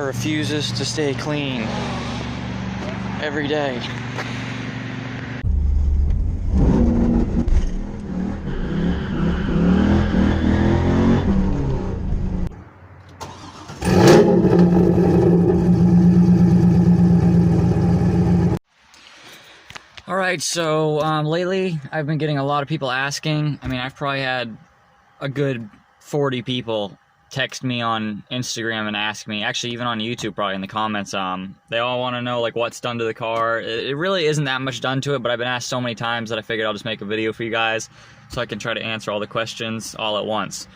car refuses to stay clean every day. Alright, so lately I've been getting a lot of people asking. I mean, I've probably had a good 40 people text me on Instagram and ask me, actually even on YouTube probably in the comments, they all want to know like what's done to the car. It really isn't that much done to it, but I've been asked so many times that I figured I'll just make a video for you guys so I can try to answer all the questions all at once.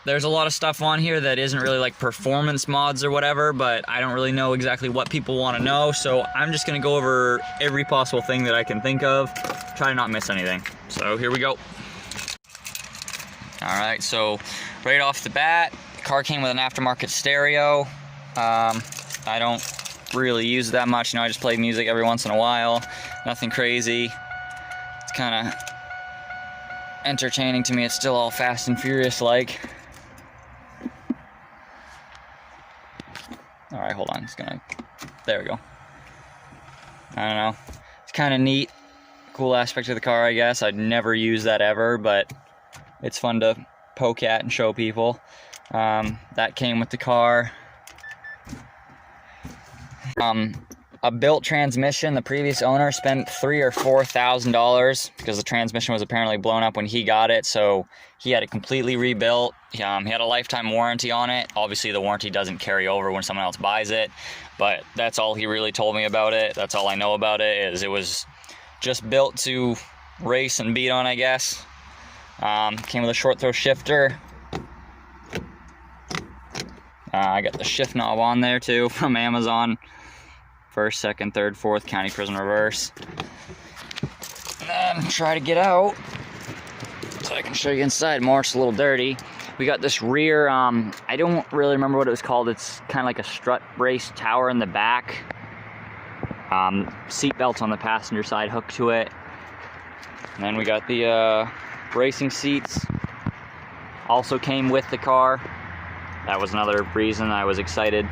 There's a lot of stuff on here that isn't really like performance mods or whatever, but I don't really know exactly what people want to know, so I'm just going to go over every possible thing that I can think of, try to not miss anything. So here we go. Alright, so right off the bat, the car came with an aftermarket stereo. I don't really use it that much, you know, I just play music every once in a while, nothing crazy. It's kind of entertaining to me, it's still all Fast and Furious like. Alright, hold on, there we go. I don't know, it's kind of neat, cool aspect of the car I guess. I'd never use that ever, but it's fun to poke at and show people. That came with the car. A built transmission. The previous owner spent $3,000 or $4,000 because the transmission was apparently blown up when he got it, so he had it completely rebuilt. He had a lifetime warranty on it. Obviously the warranty doesn't carry over when someone else buys it, but that's all he really told me about it. That's all I know about it, is it was just built to race and beat on, I guess. Came with a short throw shifter. I got the shift knob on there too from Amazon. First, second, third, fourth, county prison reverse. And then try to get out so I can show you inside more. It's a little dirty. We got this rear, I don't really remember what it was called. It's kind of like a strut brace tower in the back. Seat belts on the passenger side hooked to it. And then we got the racing seats. Also came with the car. That was another reason I was excited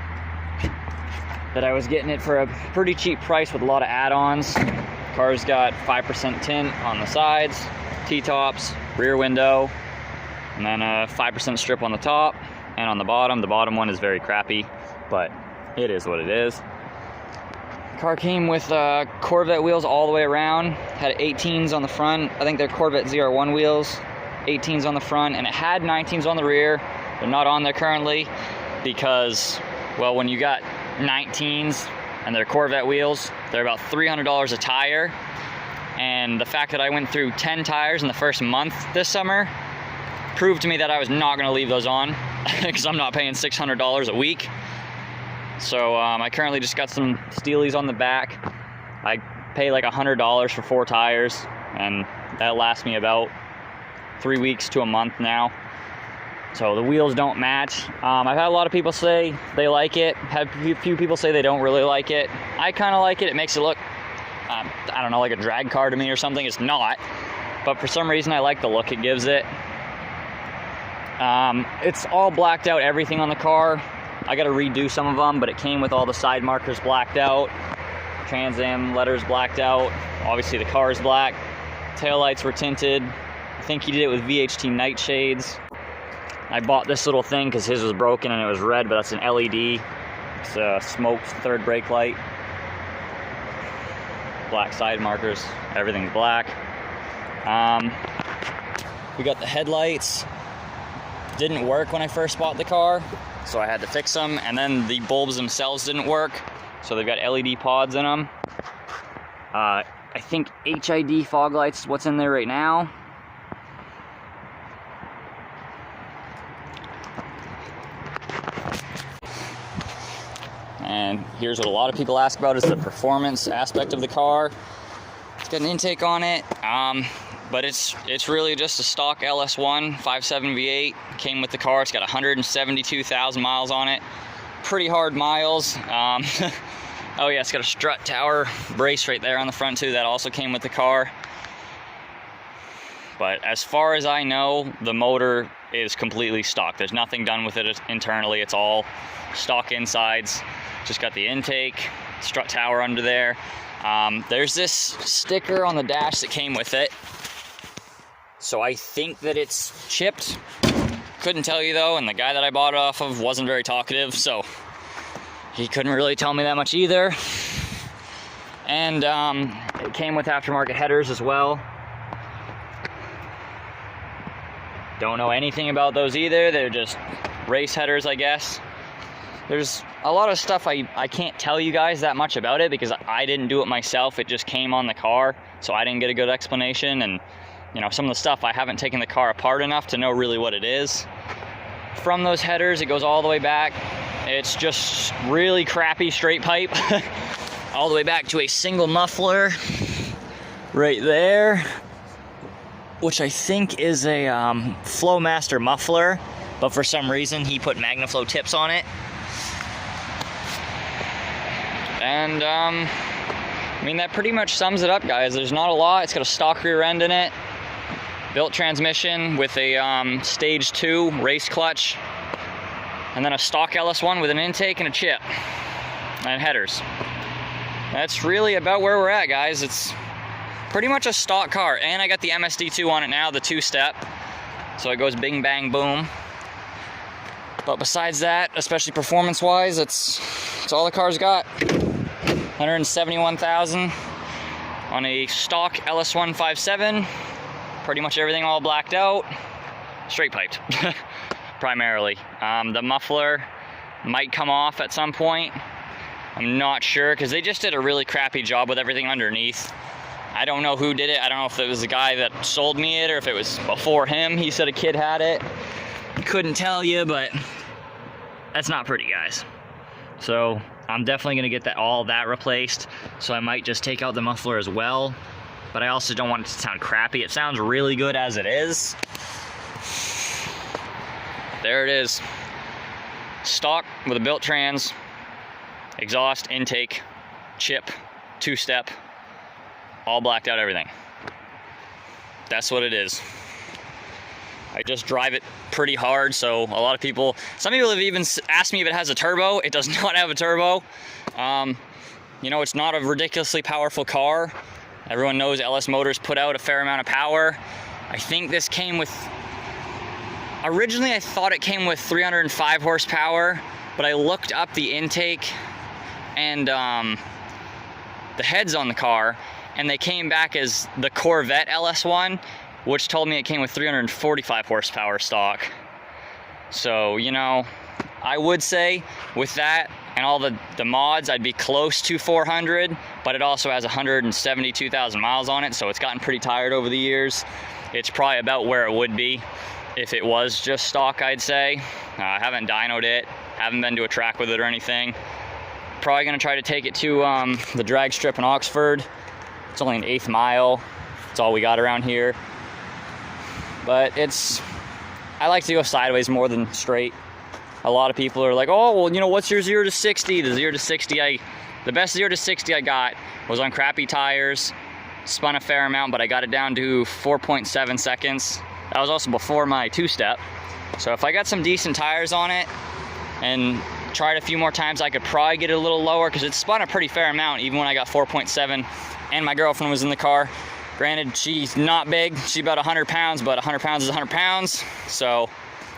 that I was getting it for a pretty cheap price with a lot of add-ons. Car's got 5% tint on the sides, T-tops, rear window, and then a 5% strip on the top and on the bottom. The bottom one is very crappy, but it is what it is. Car came with Corvette wheels all the way around. Had 18s on the front. I think they're Corvette ZR1 wheels. 18s on the front, and it had 19s on the rear. They're not on there currently because, well, when you got 19s and they're Corvette wheels, they're about $300 a tire. And the fact that I went through 10 tires in the first month this summer proved to me that I was not going to leave those on because I'm not paying $600 a week. So I currently just got some Steelies on the back. I pay like $100 for 4 tires, and that lasts me about 3 weeks to a month now. So the wheels don't match. I've had a lot of people say they like it. Had a few people say they don't really like it. I kind of like it. It makes it look, I don't know, like a drag car to me or something. It's not, but for some reason I like the look it gives it. It's all blacked out, everything on the car. I got to redo some of them, but it came with all the side markers blacked out. Trans Am letters blacked out. Obviously the car is black. Taillights were tinted. I think he did it with VHT night shades. I bought this little thing because his was broken and it was red, but that's an LED. It's a smoked third brake light. Black side markers. Everything's black. We got the headlights. Didn't work when I first bought the car, so I had to fix them, and then the bulbs themselves didn't work, so they've got LED pods in them. I think HID fog lights is what's in there right now. And here's what a lot of people ask about, is the performance aspect of the car. It's got an intake on it, but it's really just a stock LS1 5.7 V8. Came with the car. It's got 172,000 miles on it. Pretty hard miles. Oh yeah, it's got a strut tower brace right there on the front too. That also came with the car. But as far as I know, the motor is completely stock. There's nothing done with it internally. It's all stock insides. Just got the intake, strut tower under there. There's this sticker on the dash that came with it. So I think that it's chipped. Couldn't tell you though, and the guy that I bought it off of wasn't very talkative, so he couldn't really tell me that much either. And it came with aftermarket headers as well. Don't know anything about those either. They're just race headers, I guess. There's a lot of stuff I can't tell you guys that much about it because I didn't do it myself. It just came on the car, so I didn't get a good explanation. And you know, some of the stuff I haven't taken the car apart enough to know really what it is. From those headers, it goes all the way back. It's just really crappy straight pipe. All the way back to a single muffler right there, which I think is a Flowmaster muffler, but for some reason he put MagnaFlow tips on it. And I mean, that pretty much sums it up, guys. There's not a lot. It's got a stock rear end in it, built transmission with a stage 2 race clutch, and then a stock LS1 with an intake and a chip and headers. That's really about where we're at, guys. It's pretty much a stock car, and I got the MSD2 on it now, the 2-step, so it goes bing bang boom. But besides that, especially performance wise, it's all the car's got. 171,000 on a stock LS1 5.7. Pretty much everything all blacked out, straight piped primarily. The muffler might come off at some point. I'm not sure, because they just did a really crappy job with everything underneath. I don't know who did it. I don't know if it was the guy that sold me it or if it was before him. He said a kid had it. Couldn't tell you, but that's not pretty, guys. So I'm definitely gonna get all that replaced. So I might just take out the muffler as well. But I also don't want it to sound crappy. It sounds really good as it is. There it is. Stock with a built trans, exhaust, intake, chip, 2-step, all blacked out, everything. That's what it is. I just drive it pretty hard, so a lot of people, some people have even asked me if it has a turbo. It does not have a turbo. You know, it's not a ridiculously powerful car. Everyone knows LS Motors put out a fair amount of power. I think this came with, originally I thought it came with 305 horsepower, but I looked up the intake and the heads on the car, and they came back as the Corvette LS1, which told me it came with 345 horsepower stock. So, you know, I would say with that and all the mods, I'd be close to 400, but it also has 172,000 miles on it, so it's gotten pretty tired over the years. It's probably about where it would be if it was just stock, I'd say. I haven't dynoed it, haven't been to a track with it or anything. Probably gonna try to take it to the drag strip in Oxford. It's only an 1/8 mile. It's all we got around here. But I like to go sideways more than straight. A lot of people are like, oh, well, you know, what's your 0 to 60? The 0 to 60, the best 0 to 60 I got was on crappy tires. Spun a fair amount, but I got it down to 4.7 seconds. That was also before my 2-step. So if I got some decent tires on it and tried a few more times, I could probably get it a little lower, because it spun a pretty fair amount even when I got 4.7 and my girlfriend was in the car. Granted, she's not big, she's about 100 pounds, but 100 pounds is 100 pounds. So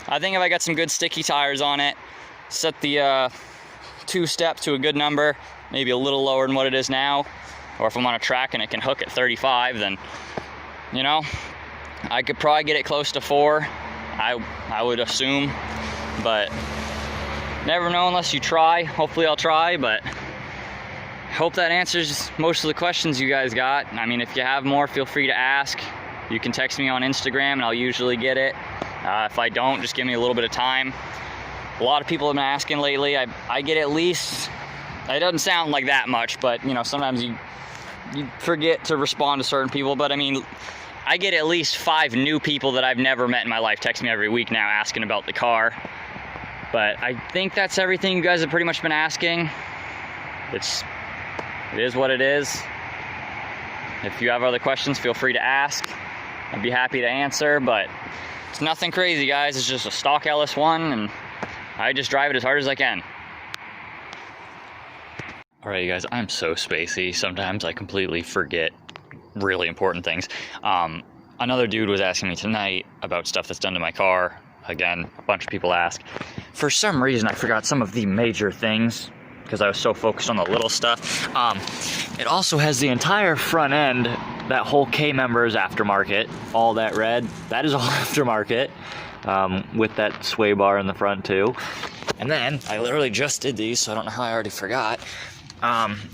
I think if I got some good sticky tires on it, set the 2-step to a good number, maybe a little lower than what it is now, or if I'm on a track and it can hook at 35, then, you know, I could probably get it close to 4, I would assume, but never know unless you try. Hopefully I'll try, but hope that answers most of the questions you guys got. I mean, if you have more, feel free to ask. You can text me on Instagram and I'll usually get it. If I don't, just give me a little bit of time. A lot of people have been asking lately. I get at least, it doesn't sound like that much, but you know, sometimes you forget to respond to certain people. But I mean, I get at least 5 new people that I've never met in my life text me every week now asking about the car. But I think that's everything you guys have pretty much been asking. It is what it is. If you have other questions, feel free to ask. I'd be happy to answer, but it's nothing crazy, guys. It's just a stock LS1, and I just drive it as hard as I can. Alright, you guys, I'm so spacey. Sometimes I completely forget really important things. Another dude was asking me tonight about stuff that's done to my car. Again, a bunch of people ask. For some reason, I forgot some of the major things because I was so focused on the little stuff. It also has the entire front end. That whole K-member is aftermarket. All that red, that is all aftermarket. With that sway bar in the front too. And then, I literally just did these, so I don't know how I already forgot.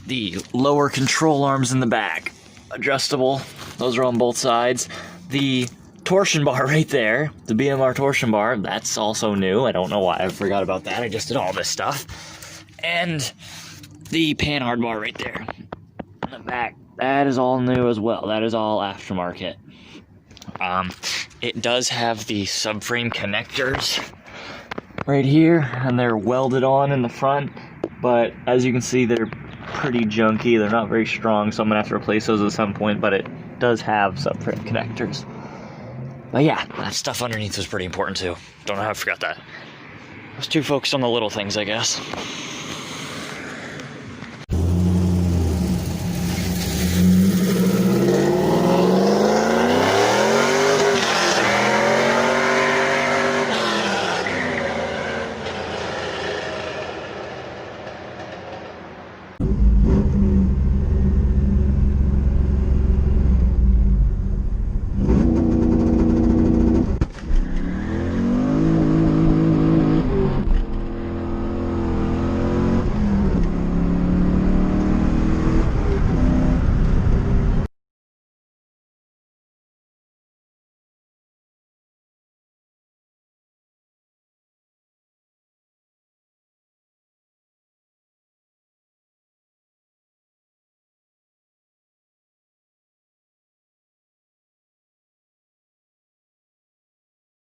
The lower control arms in the back. Adjustable. Those are on both sides. The torsion bar right there, the BMR torsion bar, that's also new. I don't know why I forgot about that. I just did all this stuff. And the panhard bar right there in the back, that is all new as well. That is all aftermarket. It does have the subframe connectors right here, and they're welded on in the front, but as you can see, they're pretty junky. They're not very strong, so I'm gonna have to replace those at some point, but it does have subframe connectors. But yeah, that stuff underneath was pretty important too. Don't know how I forgot that. I was too focused on the little things, I guess.